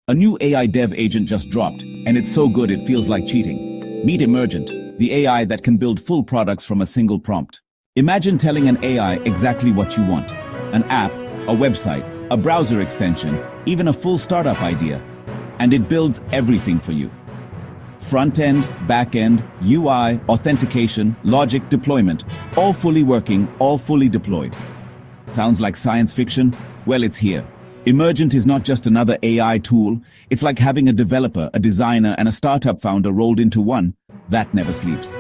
A new AI dev agent just dropped, and it's so good it feels like cheating. Meet Emergent, the AI that can build full products from a single prompt. Imagine telling an AI exactly what you want. An app, a website, a browser extension, even a full startup idea. And it builds everything for you. Front-end, back-end, UI, authentication, logic, deployment, all fully working, all fully deployed. Sounds like science fiction? Well, it's here. Emergent is not just another AI tool, it's like having a developer, a designer, and a startup founder rolled into one that never sleeps.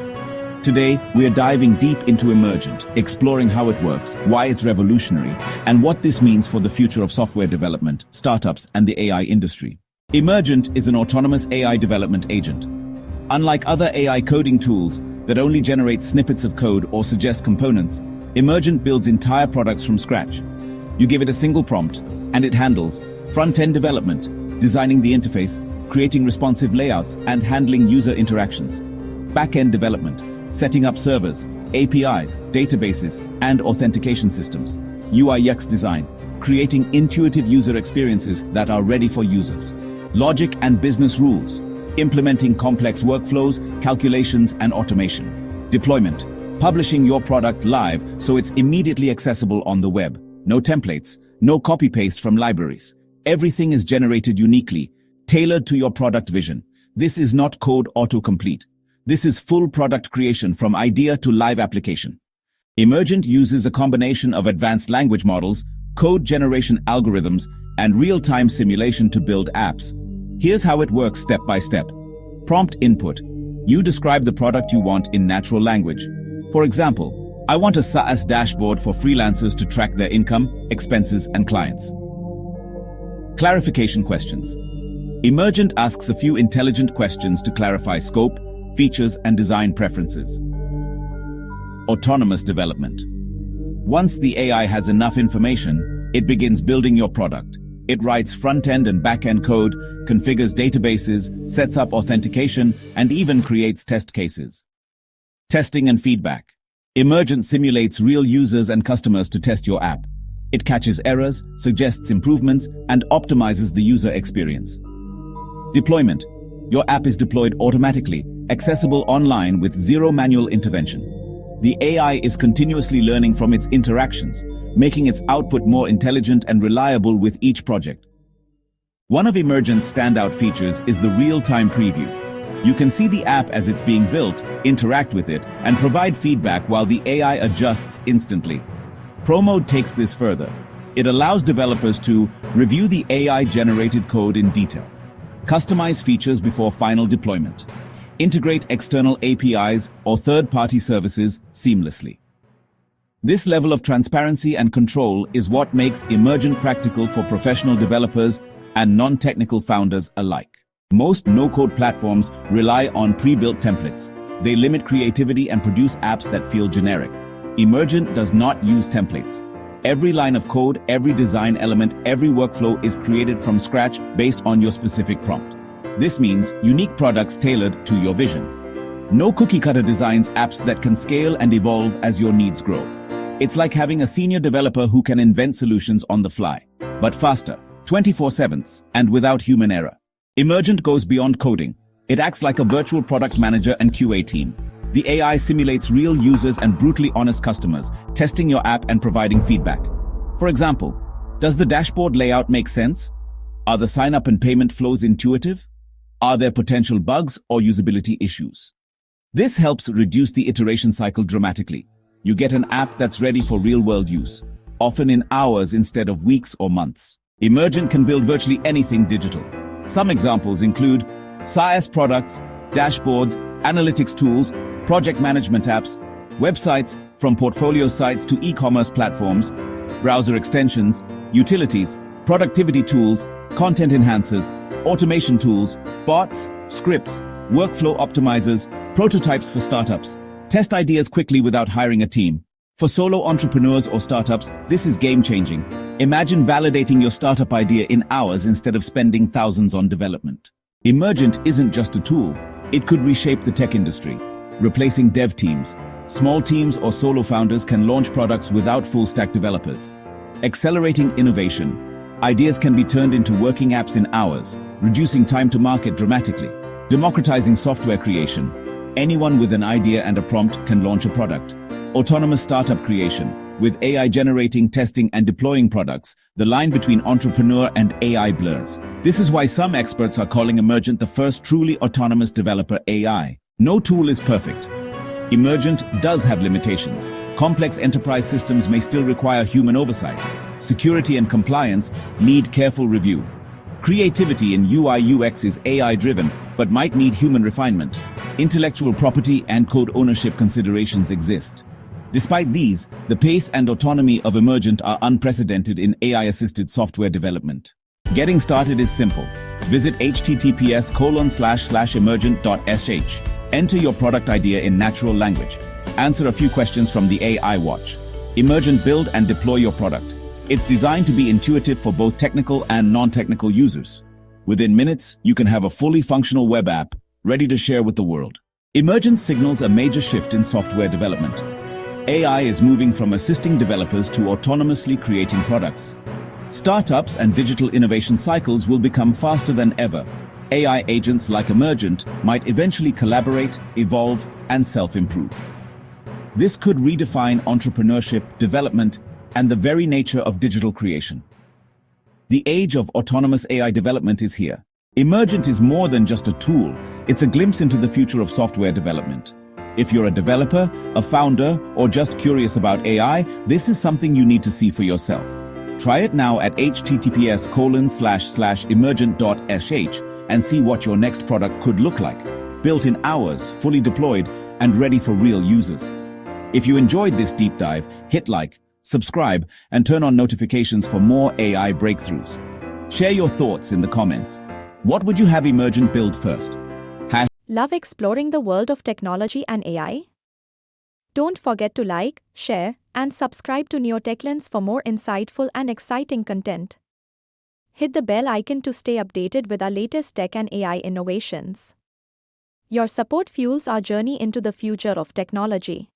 Today, we are diving deep into Emergent, exploring how it works, why it's revolutionary, and what this means for the future of software development, startups, and the AI industry. Emergent is an autonomous AI development agent. Unlike other AI coding tools that only generate snippets of code or suggest components, Emergent builds entire products from scratch. You give it a single prompt, and it handles front-end development, designing the interface, creating responsive layouts, and handling user interactions. Back-end development, setting up servers, APIs, databases, and authentication systems. UI/UX design, creating intuitive user experiences that are ready for users. Logic and business rules, implementing complex workflows, calculations, and automation. Deployment, publishing your product live so it's immediately accessible on the web. No templates, no copy-paste from libraries. Everything is generated uniquely, tailored to your product vision. This is not code autocomplete. This is full product creation from idea to live application. Emergent uses a combination of advanced language models, code generation algorithms, and real-time simulation to build apps. Here's how it works step by step. Prompt input. You describe the product you want in natural language. For example, I want a SaaS dashboard for freelancers to track their income, expenses, and clients. Clarification questions. Emergent asks a few intelligent questions to clarify scope, features, and design preferences. Autonomous development. Once the AI has enough information, it begins building your product. It writes front-end and back-end code, configures databases, sets up authentication, and even creates test cases. Testing and feedback. Emergent simulates real users and customers to test your app. It catches errors, suggests improvements, and optimizes the user experience. Deployment. Your app is deployed automatically, accessible online with zero manual intervention. The AI is continuously learning from its interactions, making its output more intelligent and reliable with each project. One of Emergent's standout features is the real-time preview. You can see the app as it's being built, interact with it, and provide feedback while the AI adjusts instantly. Pro Mode takes this further. It allows developers to review the AI-generated code in detail, customize features before final deployment, integrate external APIs or third-party services seamlessly. This level of transparency and control is what makes Emergent practical for professional developers and non-technical founders alike. Most no-code platforms rely on pre-built templates. They limit creativity and produce apps that feel generic. Emergent does not use templates. Every line of code, every design element, every workflow is created from scratch based on your specific prompt. This means unique products tailored to your vision. No cookie-cutter designs, apps that can scale and evolve as your needs grow. It's like having a senior developer who can invent solutions on the fly, but faster, 24/7, and without human error. Emergent goes beyond coding. It acts like a virtual product manager and QA team. The AI simulates real users and brutally honest customers, testing your app and providing feedback. For example, does the dashboard layout make sense? Are the sign-up and payment flows intuitive? Are there potential bugs or usability issues? This helps reduce the iteration cycle dramatically. You get an app that's ready for real-world use, often in hours instead of weeks or months. Emergent can build virtually anything digital. Some examples include SaaS products, dashboards, analytics tools, project management apps, websites from portfolio sites to e-commerce platforms, browser extensions, utilities, productivity tools, content enhancers, automation tools, bots, scripts, workflow optimizers, prototypes for startups. Test ideas quickly without hiring a team. For solo entrepreneurs or startups, this is game-changing. Imagine validating your startup idea in hours instead of spending thousands on development. Emergent isn't just a tool. It could reshape the tech industry, replacing dev teams. Small teams or solo founders can launch products without full-stack developers. Accelerating innovation. Ideas can be turned into working apps in hours, reducing time to market dramatically. Democratizing software creation. Anyone with an idea and a prompt can launch a product. Autonomous startup creation. With AI generating, testing, and deploying products, the line between entrepreneur and AI blurs. This is why some experts are calling Emergent the first truly autonomous developer AI. No tool is perfect. Emergent does have limitations. Complex enterprise systems may still require human oversight. Security and compliance need careful review. Creativity in UI/UX is AI-driven, but might need human refinement. Intellectual property and code ownership considerations exist. Despite these, the pace and autonomy of Emergent are unprecedented in AI-assisted software development. Getting started is simple. Visit https://emergent.sh. Enter your product idea in natural language. Answer a few questions from the AI Watch. Emergent build and deploy your product. It's designed to be intuitive for both technical and non-technical users. Within minutes, you can have a fully functional web app ready to share with the world. Emergent signals a major shift in software development. AI is moving from assisting developers to autonomously creating products. Startups and digital innovation cycles will become faster than ever. AI agents like Emergent might eventually collaborate, evolve, and self-improve. This could redefine entrepreneurship, development, and the very nature of digital creation. The age of autonomous AI development is here. Emergent is more than just a tool. It's a glimpse into the future of software development. If you're a developer, a founder, or just curious about AI, this is something you need to see for yourself. Try it now at https://emergent.sh and see what your next product could look like. Built in hours, fully deployed, and ready for real users. If you enjoyed this deep dive, hit like, subscribe, and turn on notifications for more AI breakthroughs. Share your thoughts in the comments. What would you have Emergent build first? Love exploring the world of technology and AI? Don't forget to like, share, and subscribe to NeoTech-Lens for more insightful and exciting content. Hit the bell icon to stay updated with our latest tech and AI innovations. Your support fuels our journey into the future of technology.